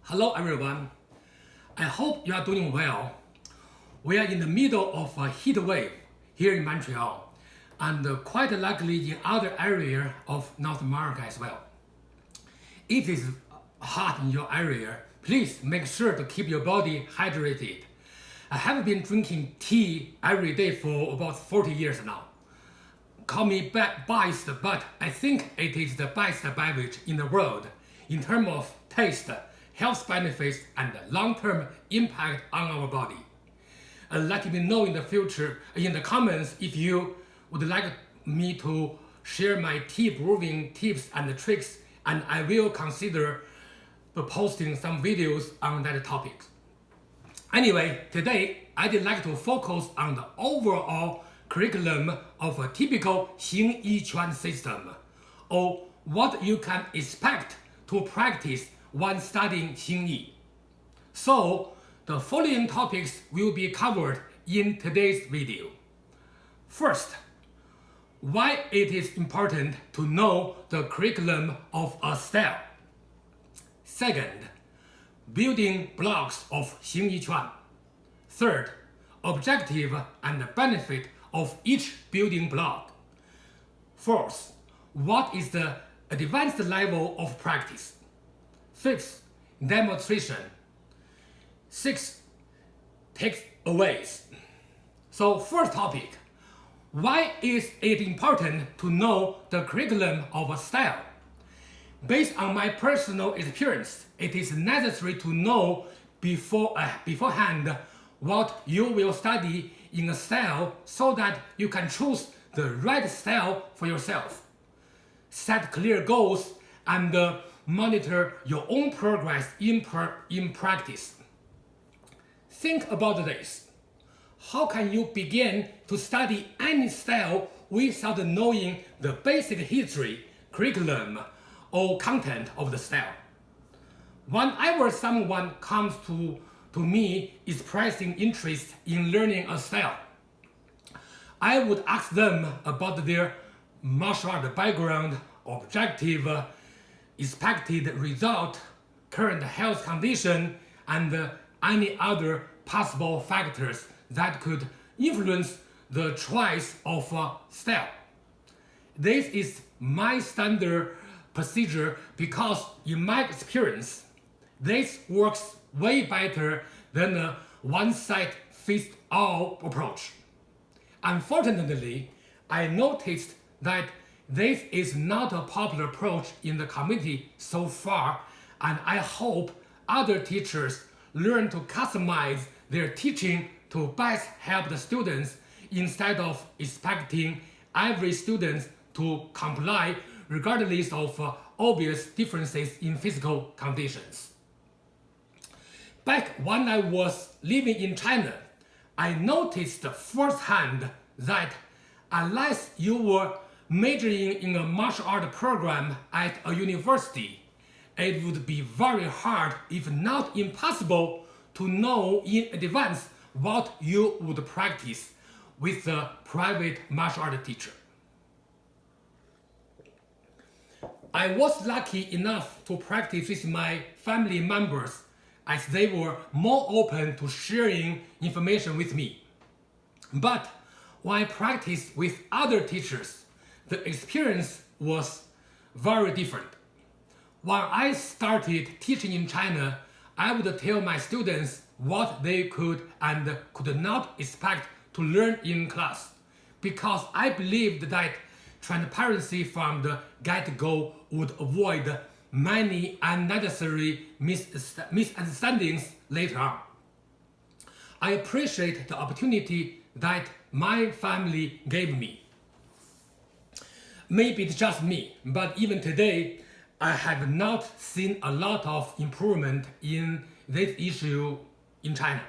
Hello everyone. I hope you are doing well. We are in the middle of a heat wave here in Montreal and quite likely in other areas of North America as well. If it's hot in your area, please make sure to keep your body hydrated. I have been drinking tea every day for about 40 years now. Call me biased, but I think it is the best beverage in the world in terms of taste, health benefits, and long-term impact on our body. Let me know in the future, in the comments, if you would like me to share my tea brewing tips and tricks, and I will consider posting some videos on that topic. Anyway, today I'd like to focus on the overall curriculum of a typical Xingyiquan system, or what you can expect to practice when studying Xingyi. So, the following topics will be covered in today's video. First, why it is important to know the curriculum of a style. Second, building blocks of Xingyiquan. Third, objective and benefit of each building block. Fourth, what is the advanced level of practice? Fifth, demonstration. Sixth, takeaways. So first topic, why is it important to know the curriculum of a style? Based on my personal experience, it is necessary to know beforehand what you will study in a style so that you can choose the right style for yourself. Set clear goals and monitor your own progress in practice. Think about this. How can you begin to study any style without knowing the basic history, curriculum, or content of the style? Whenever someone comes to me expressing interest in learning a style, I would ask them about their martial art background, objective, expected result, current health condition, and any other possible factors that could influence the choice of a style. This is my standard procedure because in my experience, this works way better than a one-size-fits-all approach. Unfortunately, I noticed that this is not a popular approach in the community so far, and I hope other teachers learn to customize their teaching to best help the students instead of expecting every student to comply regardless of obvious differences in physical conditions. Back when I was living in China, I noticed firsthand that unless you were majoring in a martial art program at a university, it would be very hard, if not impossible, to know in advance what you would practice with a private martial art teacher. I was lucky enough to practice with my family members as they were more open to sharing information with me. But when I practiced with other teachers, the experience was very different. When I started teaching in China, I would tell my students what they could and could not expect to learn in class, because I believed that transparency from the get-go would avoid many unnecessary misunderstandings later on. I appreciate the opportunity that my family gave me. Maybe it's just me, but even today, I have not seen a lot of improvement in this issue in China.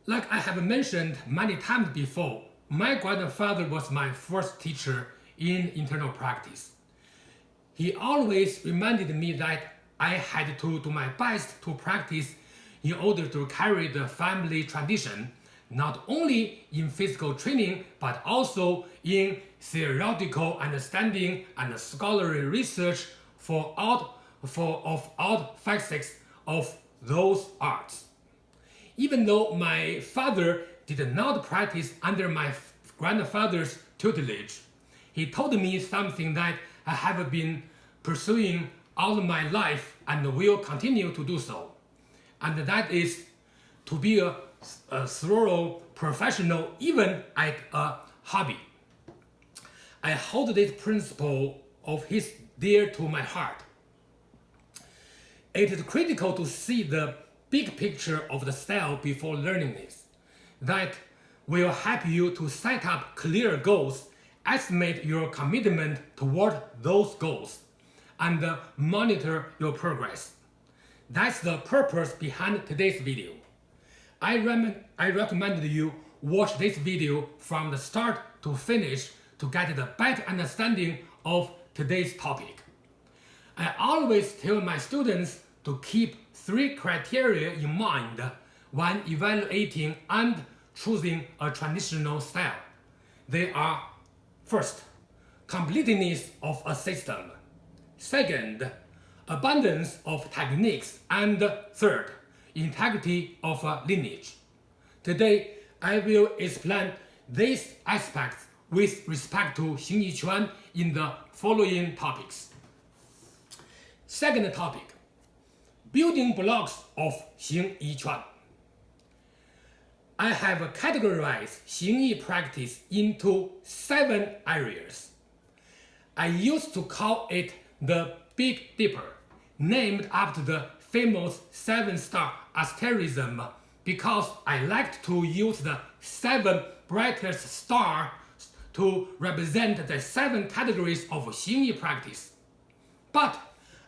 Like I have mentioned many times before, my grandfather was my first teacher in internal practice. He always reminded me that I had to do my best to practice in order to carry the family tradition, not only in physical training, but also in theoretical understanding and scholarly research for of all facets of those arts. Even though my father did not practice under my grandfather's tutelage, he told me something that I have been pursuing all my life and will continue to do so. And that is to be a thorough professional even at a hobby. I hold this principle of his dear to my heart. It is critical to see the big picture of the style before learning this. That will help you to set up clear goals, estimate your commitment toward those goals, and monitor your progress. That's the purpose behind today's video. I recommend you watch this video from the start to finish to get a better understanding of today's topic. I always tell my students to keep 3 criteria in mind when evaluating and choosing a traditional style. They are: first, completeness of a system; second, abundance of techniques; and third, integrity of a lineage. Today, I will explain these aspects with respect to Xingyiquan in the following topics. Second topic, building blocks of Xingyiquan. I have categorized Xingyi practice into 7 areas. I used to call it the Big Dipper, named after the famous 7-star asterism, because I liked to use the 7 brightest stars to represent the 7 categories of Xingyi practice. But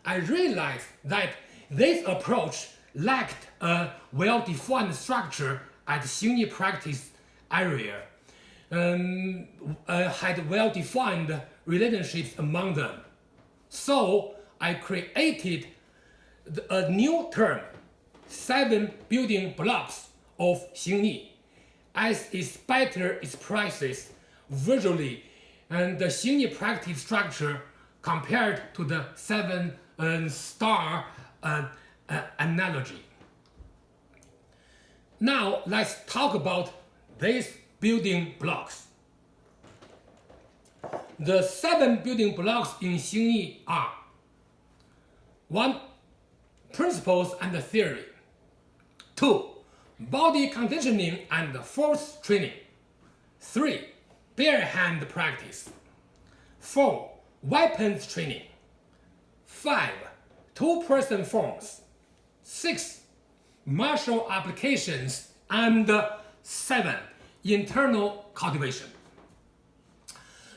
I realized that this approach lacked a well-defined structure at Xingyi practice area, had well-defined relationships among them. So I created a new term, 7 building blocks of Xingyi, as it better expresses visually and the Xingyi practice structure compared to the 7-star analogy. Now let's talk about these building blocks. The 7 building blocks in Xingyi are: 1. Principles and theory; 2. Body conditioning and force training; 3. Bare hand practice; 4. Weapons training; 5. Two-person forms; 6. Martial applications; and 7. Internal cultivation.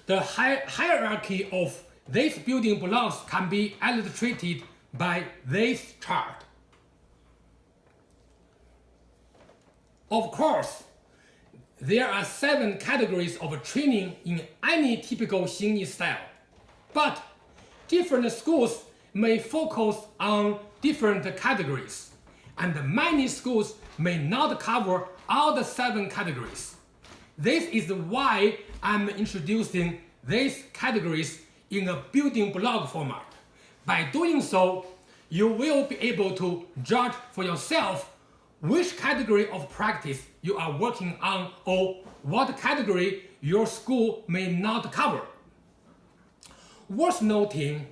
The hierarchy of these building blocks can be illustrated by this chart. Of course, there are 7 categories of training in any typical Xingyi style, but different schools may focus on different categories, and many schools may not cover all the 7 categories. This is why I'm introducing these categories in a building block format. By doing so, you will be able to judge for yourself which category of practice you are working on or what category your school may not cover. Worth noting,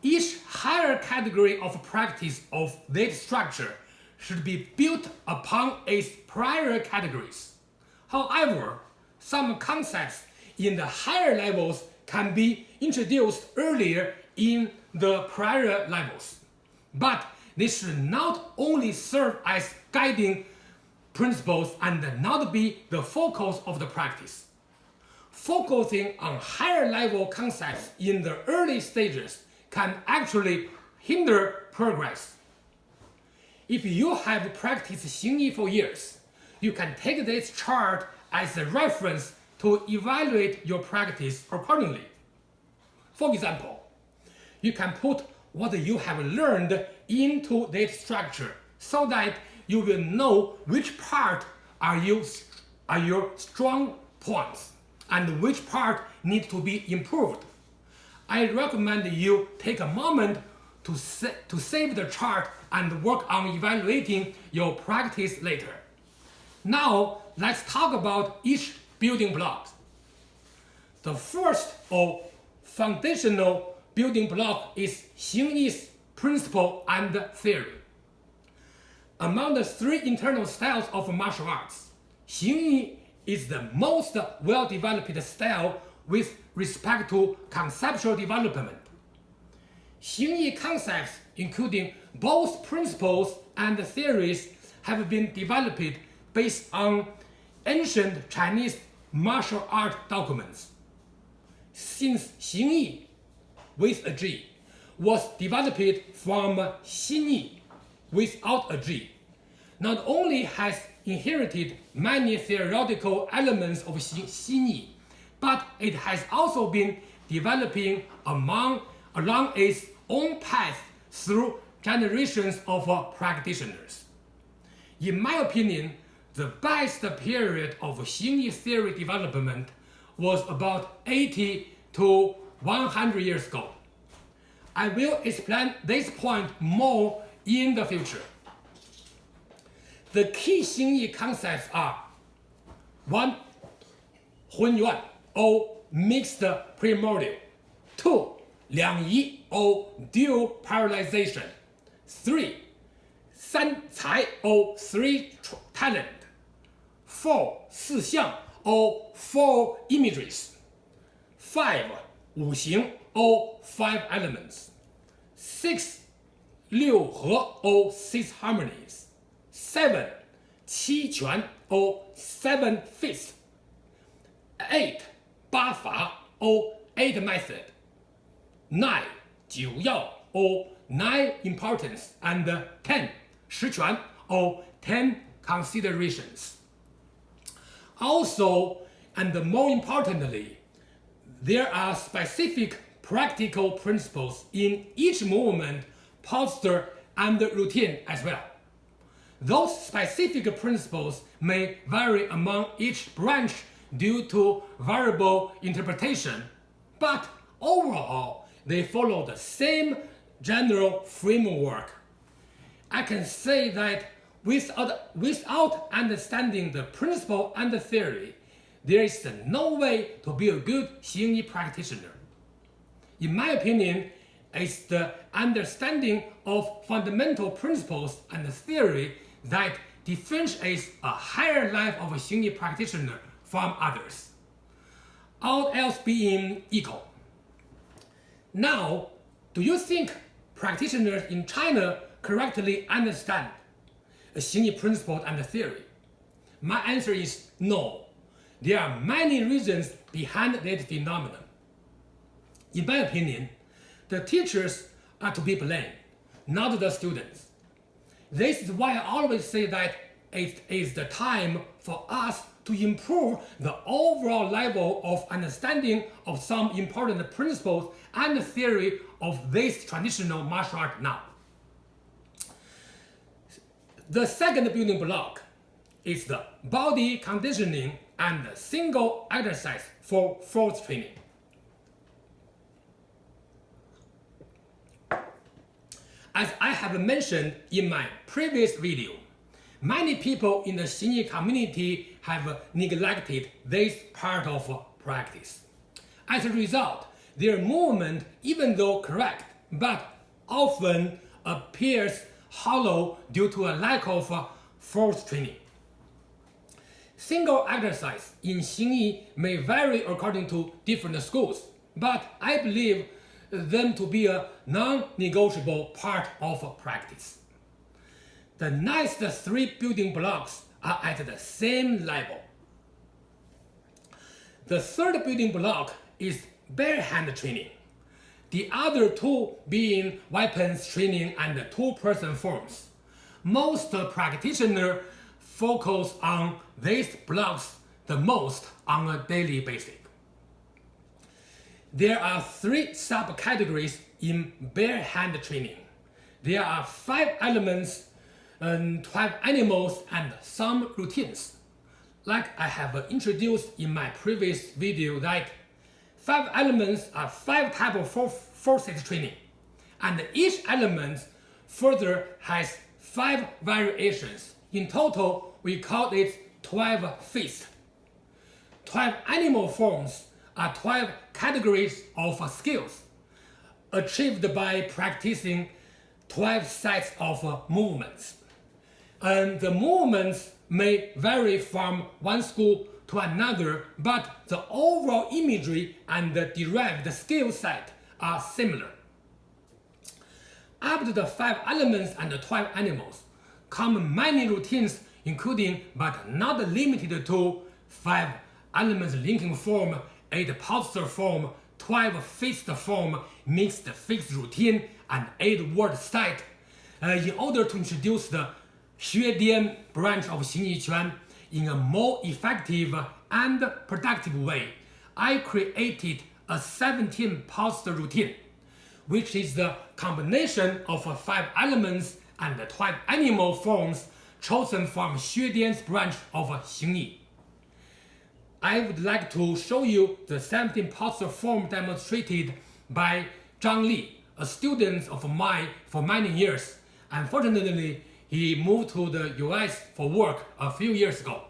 each higher category of practice of this structure should be built upon its prior categories. However, some concepts in the higher levels can be introduced earlier in the prior levels, but they should not only serve as guiding principles and not be the focus of the practice. Focusing on higher level concepts in the early stages can actually hinder progress. If you have practiced Xingyi for years, you can take this chart as a reference to evaluate your practice accordingly. For example, you can put what you have learned into this structure so that you will know which part are your strong points and which part needs to be improved. I recommend you take a moment to save the chart and work on evaluating your practice later. Now, let's talk about each building block. The first or foundational building block is Xingyi's principle and theory. Among the three internal styles of martial arts, Xingyi is the most well-developed style with respect to conceptual development. Xingyi concepts, including both principles and theories, have been developed based on ancient Chinese martial art documents. Since Xingyi, with a G, was developed from Xingyi, without a G, not only has inherited many theoretical elements of Xingyi, but it has also been developing along its own path through generations of practitioners. In my opinion, the best period of Xingyi theory development was about 80 to 100 years ago. I will explain this point more in the future. The key Xingyi concepts are 1. 混元 or mixed primordial. 2. 两仪 or dual parallelization. 3. 三才 or three talent. 4. 四象 or four imageries. 5. 五行 or five elements. 6. 六合 or six harmonies. 7. 七拳 or seven fists. 8. 八法 or eight method. 9. 九要 or nine importance. And 10. 十全 or 10 considerations. Also, and more importantly, there are specific practical principles in each movement, posture, and routine as well. Those specific principles may vary among each branch due to variable interpretation, but overall, they follow the same general framework. I can say that without understanding the principle and the theory, there is no way to be a good Xingyi practitioner. In my opinion, it's the understanding of fundamental principles and theory that differentiates a higher life of a Xingyi practitioner from others, all else being equal. Now, do you think practitioners in China correctly understand a Xingyi principle and theory? My answer is no. There are many reasons behind that phenomenon. In my opinion, the teachers are to be blamed, not the students. This is why I always say that it is the time for us to improve the overall level of understanding of some important principles and theory of this traditional martial art now. The second building block is the body conditioning and single exercise for force training. As I have mentioned in my previous video, many people in the Xingyi community have neglected this part of practice. As a result, their movement, even though correct, but often appears hollow due to a lack of force training. Single exercise in Xingyi may vary according to different schools, but I believe them to be a non-negotiable part of practice. The next three building blocks are at the same level. The third building block is bare hand training, the other two being weapons training and two-person forms. Most practitioners focus on these blocks the most on a daily basis. There are three subcategories in bare hand training. There are 5 elements, 12 animals, and some routines. Like I have introduced in my previous video that 5 elements are 5 types of forces training, and each element further has 5 variations. In total, we call it 12 feats. 12 animal forms are 12 categories of skills, achieved by practicing 12 sets of movements. And the movements may vary from one school to another, but the overall imagery and the derived skill set are similar. After the 5 elements and the 12 animals come many routines, including but not limited to 5 elements linking form, 8 posture form, 12 fixed form, mixed fixed routine, and 8 word set. In order to introduce the Xue branch of Xingyiquan in a more effective and productive way, I created a 17 posture routine, which is the combination of 5 elements and 12 animal forms chosen from Xue branch of Xingyi. I would like to show you the 17 posture form demonstrated by Zhang Li, a student of mine for many years. Unfortunately, he moved to the US for work a few years ago.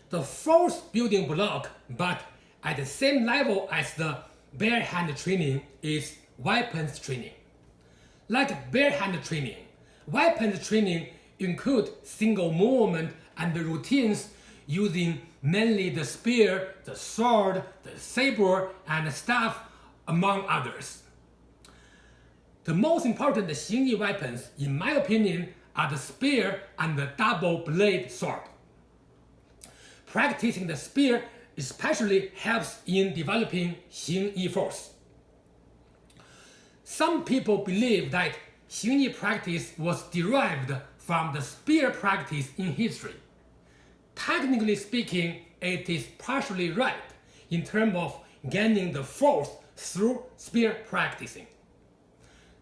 The fourth building block, but at the same level as the bare hand training, is weapons training. Like bare hand training, weapons training include single movement and the routines using mainly the spear, the sword, the saber, and staff, among others. The most important Xingyi weapons, in my opinion, are the spear and the double blade sword. Practicing the spear especially helps in developing Xingyi force. Some people believe that Xingyi practice was derived from the spear practice in history. Technically speaking, it is partially right in terms of gaining the force through spear practicing.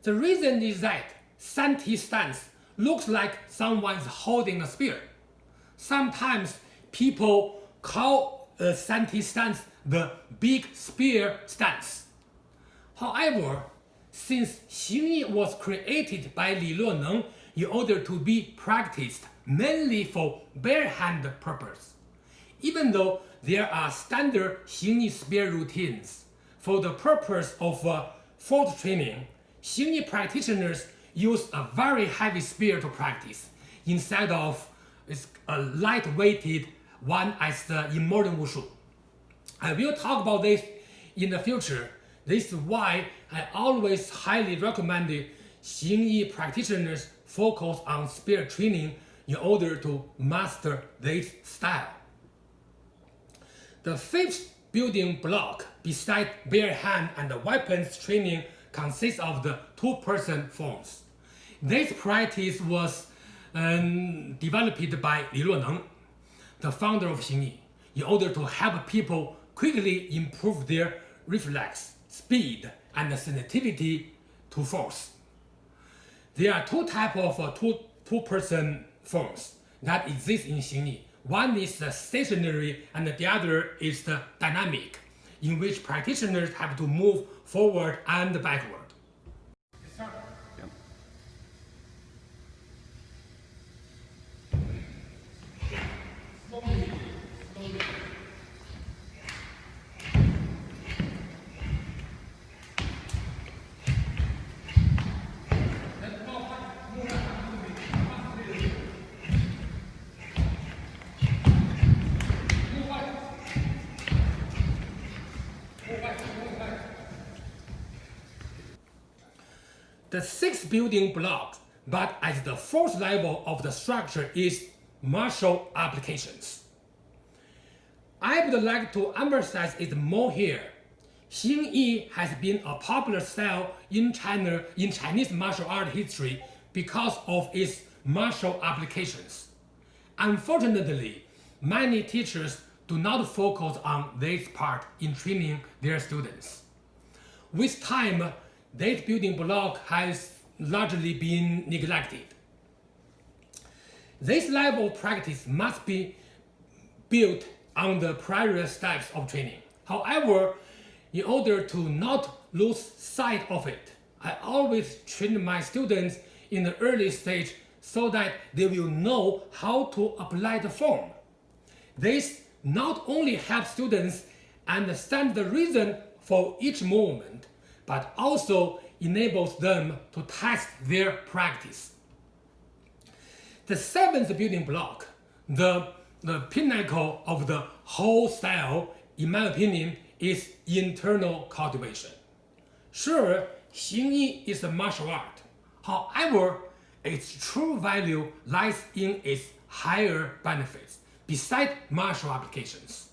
The reason is that Santi stance looks like someone's holding a spear. Sometimes people call Santi stance the big spear stance. However, since Xingyi was created by Li Luoneng in order to be practiced mainly for bare hand purpose, even though there are standard Xingyi spear routines for the purpose of force training, Xingyi practitioners use a very heavy spear to practice instead of a light-weighted one as in modern wushu. I will talk about this in the future. This is why I always highly recommend Xingyi practitioners focus on spear training in order to master this style. The fifth building block beside bare hand and weapons training consists of the two-person forms. This practice was developed by Li Luoneng, the founder of Xingyi, in order to help people quickly improve their reflex, speed, and sensitivity to force. There are two types of two-person forms that exist in Xingyi. One is the stationary and the other is the dynamic, in which practitioners have to move forward and backward. The sixth building block, but at the fourth level of the structure, is martial applications. I would like to emphasize it more here. Xingyi has been a popular style in China in Chinese martial art history because of its martial applications. Unfortunately, many teachers do not focus on this part in training their students. With time, this building block has largely been neglected. This level of practice must be built on the prior steps of training. However, in order to not lose sight of it, I always train my students in the early stage so that they will know how to apply the form. This not only helps students understand the reason for each movement, but also enables them to test their practice. The seventh building block, the pinnacle of the whole style, in my opinion, is internal cultivation. Sure, Xingyi is a martial art. However, its true value lies in its higher benefits, besides martial applications.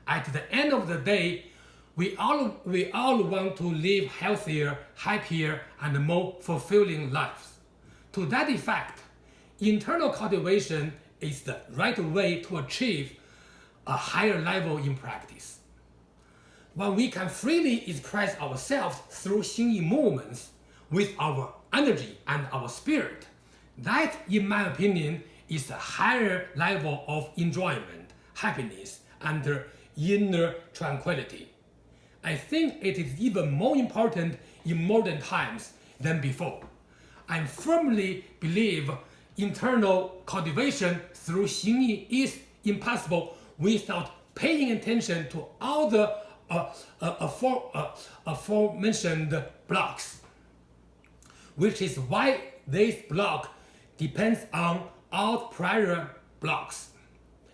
At the end of the day, we all want to live healthier, happier, and more fulfilling lives. To that effect, internal cultivation is the right way to achieve a higher level in practice. When we can freely express ourselves through Xingyi movements with our energy and our spirit, that, in my opinion, is a higher level of enjoyment, happiness, and inner tranquility. I think it is even more important in modern times than before. I firmly believe internal cultivation through Xingyi is impossible without paying attention to all the aforementioned blocks, which is why this block depends on all prior blocks.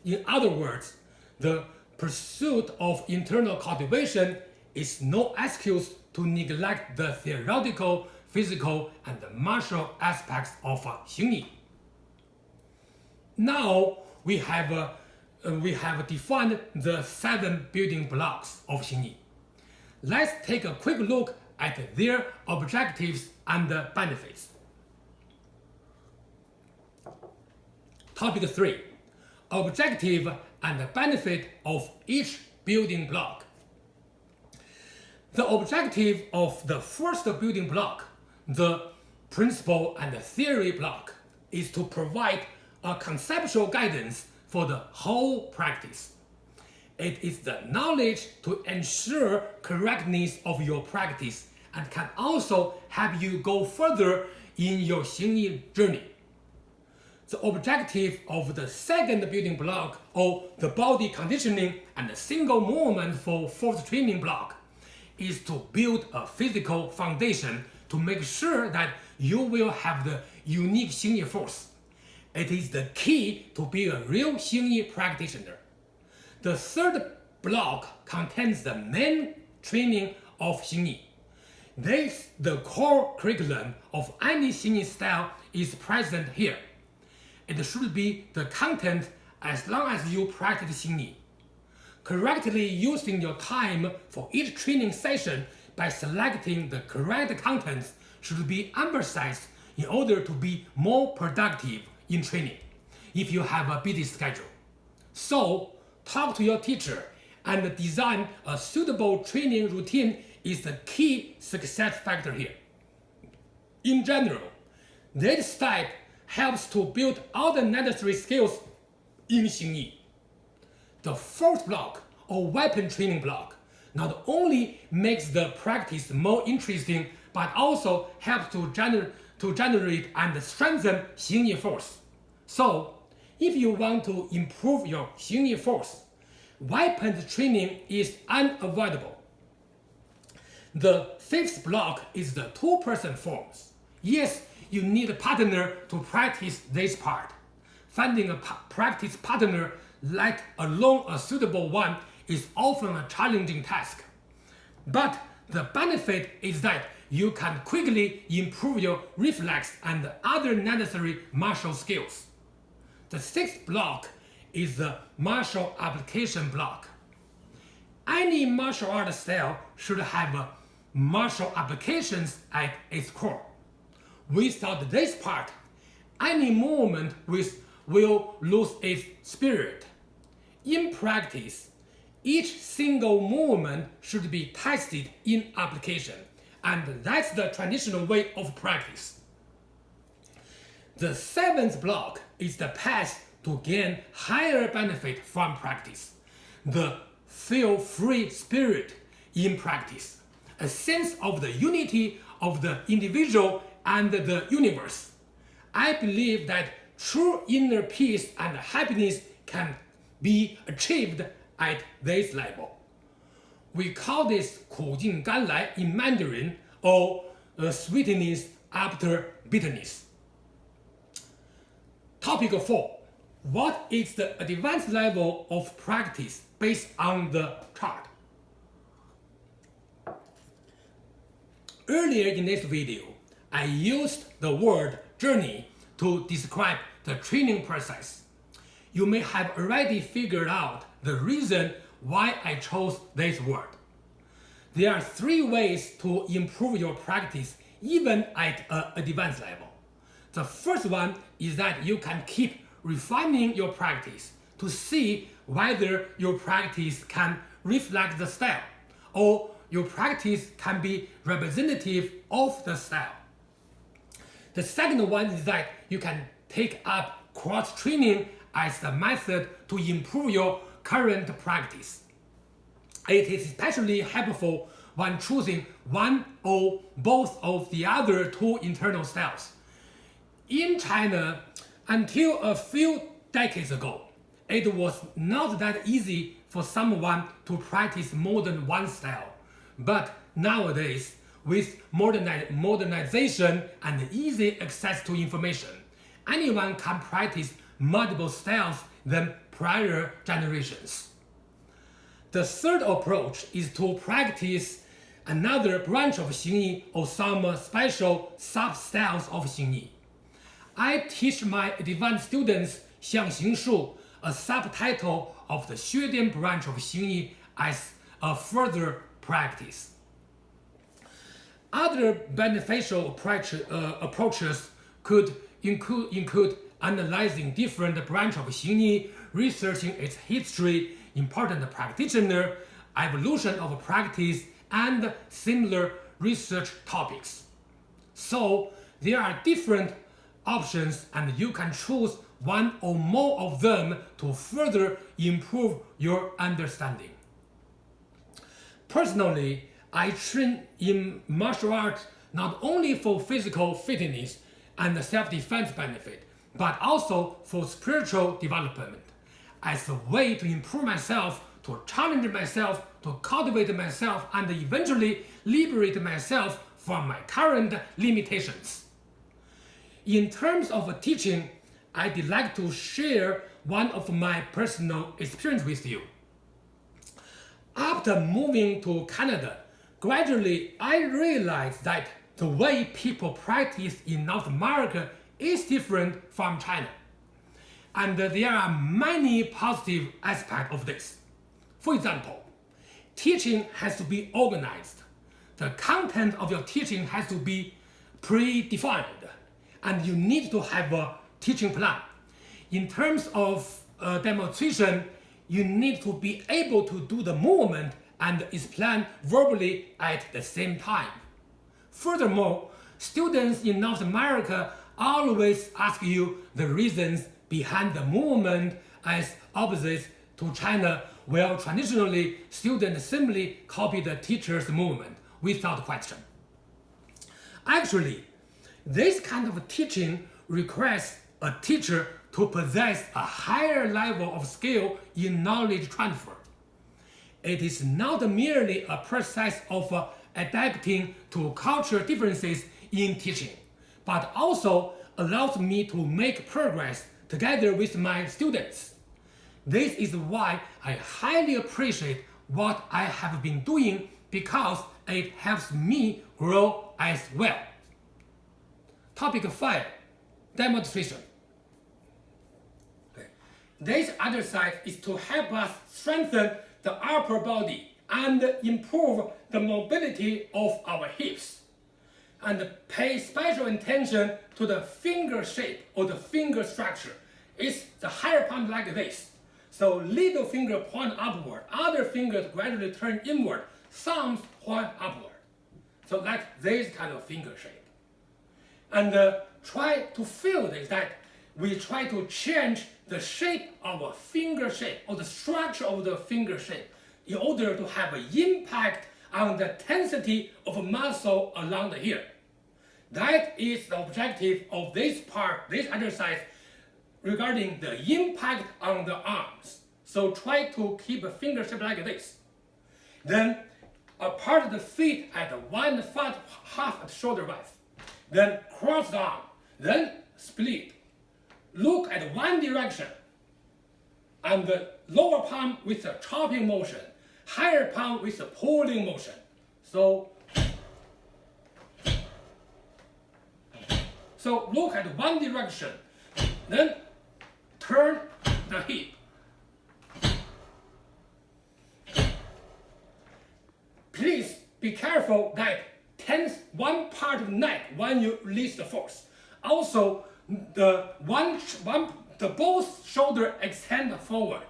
In other words, the pursuit of internal cultivation is no excuse to neglect the theoretical, physical, and martial aspects of Xingyi. Now we have defined the 7 building blocks of Xingyi. Let's take a quick look at their objectives and benefits. Topic 3. Objective and benefit of each building block. The objective of the first building block, the principle and theory block, is to provide a conceptual guidance for the whole practice. It is the knowledge to ensure correctness of your practice and can also help you go further in your Xingyi journey. The objective of the second building block, or the body conditioning and single movement for fourth training block, is to build a physical foundation to make sure that you will have the unique Xingyi force. It is the key to be a real Xingyi practitioner. The third block contains the main training of Xingyi. This, the core curriculum of any Xingyi style, is present here. It should be the content as long as you practice Xingyi. correctly using your time for each training session by selecting the correct contents should be emphasized in order to be more productive in training if you have a busy schedule. So, talk to your teacher and design a suitable training routine is the key success factor here. In general, this step helps to build all the necessary skills in Xingyi. The fourth block, or weapon training block, not only makes the practice more interesting, but also helps to generate and strengthen Xingyi force. So, if you want to improve your Xingyi force, weapons training is unavoidable. The fifth block is the two-person forms. Yes, you need a partner to practice this part. Finding a practice partner, let alone a suitable one, is often a challenging task. But the benefit is that you can quickly improve your reflex and other necessary martial skills. The sixth block is the martial application block. Any martial art style should have martial applications at its core. Without this part, any movement will lose its spirit. In practice, each single movement should be tested in application, and that's the traditional way of practice. The seventh block is the path to gain higher benefit from practice, the feel-free spirit in practice, a sense of the unity of the individual and the universe. I believe that true inner peace and happiness can be achieved at this level. We call this 苦尽甘来 in Mandarin, or sweetness after bitterness. Topic 4. What is the advanced level of practice based on the chart? Earlier in this video, I used the word journey to describe the training process. You may have already figured out the reason why I chose this word. There are 3 ways to improve your practice even at an advanced level. The first one is that you can keep refining your practice to see whether your practice can reflect the style, or your practice can be representative of the style. The second one is that you can take up cross-training as a method to improve your current practice. It is especially helpful when choosing one or both of the other 2 internal styles. In China, until a few decades ago, it was not that easy for someone to practice more than one style. But nowadays, with modernization and easy access to information, anyone can practice multiple styles than prior generations. The third approach is to practice another branch of Xingyi or some special sub-styles of Xingyi. I teach my advanced students Xing, a subtitle of the Xuedian branch of Xingyi, as a further practice. Other beneficial approaches could include analyzing different branches of Xingyi, researching its history, important practitioner, evolution of practice, and similar research topics. So there are different options, and you can choose one or more of them to further improve your understanding. Personally, I train in martial arts not only for physical fitness and self-defense benefit, but also for spiritual development, as a way to improve myself, to challenge myself, to cultivate myself, and eventually liberate myself from my current limitations. In terms of teaching, I'd like to share one of my personal experience with you. After moving to Canada, gradually I realized that the way people practice in North America is different from China. And there are many positive aspects of this. For example, teaching has to be organized. The content of your teaching has to be predefined, and you need to have a teaching plan. In terms of demonstration, you need to be able to do the movement and explain verbally at the same time. Furthermore, students in North America always ask you the reasons behind the movement as opposite to China, where traditionally students simply copy the teacher's movement without question. Actually, this kind of teaching requires a teacher to possess a higher level of skill in knowledge transfer. It is not merely a process of adapting to cultural differences in teaching, but also allows me to make progress together with my students. This is why I highly appreciate what I have been doing, because it helps me grow as well. Topic 5, demonstration. This exercise is to help us strengthen the upper body and improve the mobility of our hips, and pay special attention to the finger shape or the finger structure. It's the higher palm like this. So little finger point upward, other fingers gradually turn inward, thumbs point upward. So like this kind of finger shape. And try to feel this, that we try to change the shape of a finger shape or the structure of the finger shape in order to have an impact on the tensity of a muscle along the here. That is the objective of this part, this exercise, regarding the impact on the arms. So try to keep a finger shape like this. Then apart the feet at 1 foot half at shoulder width. Then cross the arm. Then split. Look at one direction. And the lower palm with a chopping motion. Higher palm with a pulling motion. So look at one direction. Then turn the hip. Please be careful that tense one part of the neck when you release the force. Also, the both shoulder extend forward,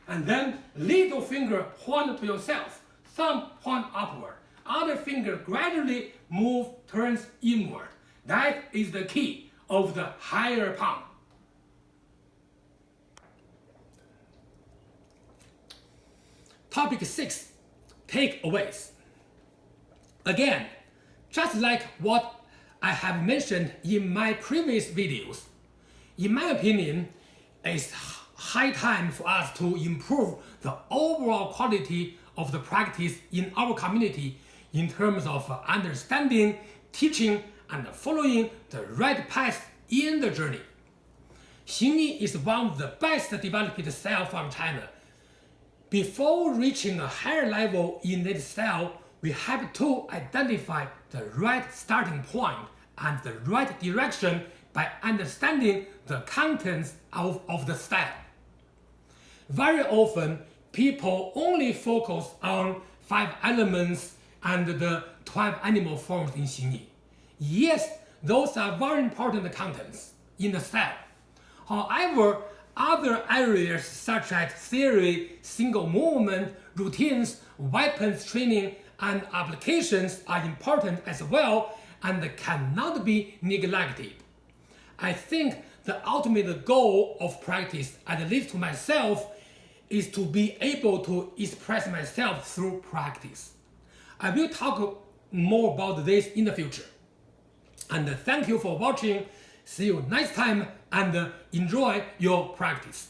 and then little finger point to yourself, thumb point upward, other finger gradually turns inward. That is the key of the higher palm. Topic 6, takeaways. Again, just like what I have mentioned in my previous videos, in my opinion, it's high time for us to improve the overall quality of the practice in our community in terms of understanding, teaching, and following the right path in the journey. Xingyi is one of the best developed styles from China. Before reaching a higher level in this style, we have to identify the right starting point and the right direction by understanding the contents of the style. Very often, people only focus on 5 elements and the 12 animal forms in Xingyi. Yes, those are very important contents in the style. However, other areas such as theory, single movement, routines, weapons training, and applications are important as well and cannot be neglected. I think the ultimate goal of practice, at least to myself, is to be able to express myself through practice. I will talk more about this in the future. And thank you for watching. See you next time and enjoy your practice.